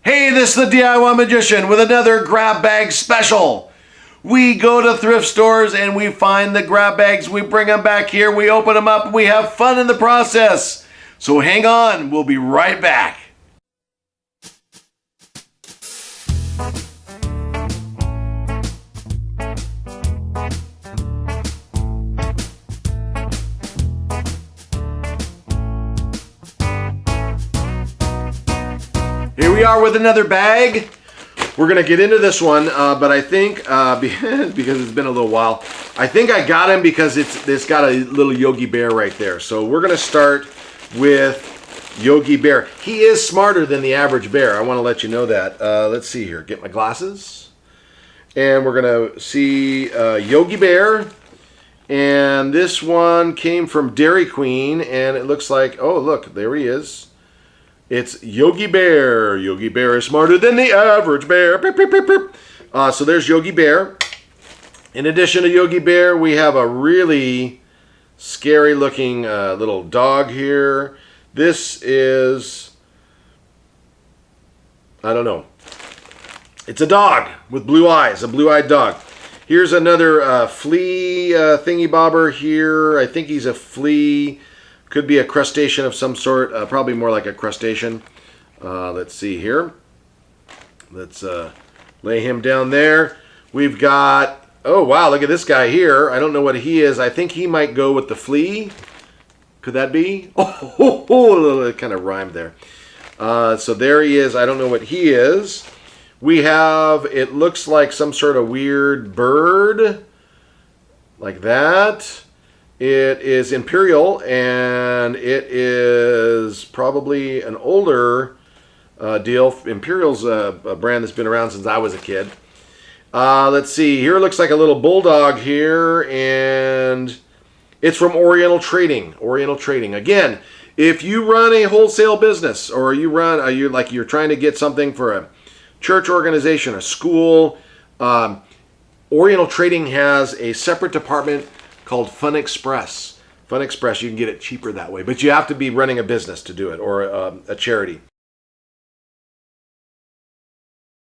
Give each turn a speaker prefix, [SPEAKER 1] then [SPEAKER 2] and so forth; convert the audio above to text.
[SPEAKER 1] Hey, this is the DIY Magician with another grab bag special. We go to thrift stores and we find the grab bags, we bring them back here, we open them up, and we have fun in the process. So hang on, we'll be right back. Here we are with another bag. We're gonna get into this one, but I think because it's been a little while, I think I got him because it's got a little Yogi Bear right there. So we're gonna start with Yogi Bear. He is smarter than the average bear. I want to let you know that. Let's see here. Get my glasses, and we're gonna see Yogi Bear. And this one came from Dairy Queen, and it looks like, oh look, there he is. It's Yogi Bear. Yogi Bear is smarter than the average bear. Beep, beep, beep, beep. So there's Yogi Bear. In addition to Yogi Bear, we have a really scary looking little dog here. This is, I don't know. It's a dog with blue eyes, a blue-eyed dog. Here's another flea thingy bobber here. I think he's a flea. Could be a crustacean of some sort, probably more like a crustacean. Let's see here. Let's lay him down there. We've got, oh wow, look at this guy here. I don't know what he is. I think he might go with the flea. Could that be? Oh, it kind of rhymed there. So there he is. I don't know what he is. We have, it looks like some sort of weird bird, like that. It is Imperial, and it is probably an older deal. Imperial's a brand that's been around since I was a kid. Let's see. Here it looks like a little bulldog here, and it's from Oriental Trading. Oriental Trading. Again, if you run a wholesale business, or you're trying to get something for a church organization, a school, Oriental Trading has a separate department called Fun Express. Fun Express, you can get it cheaper that way, but you have to be running a business to do it, or a charity.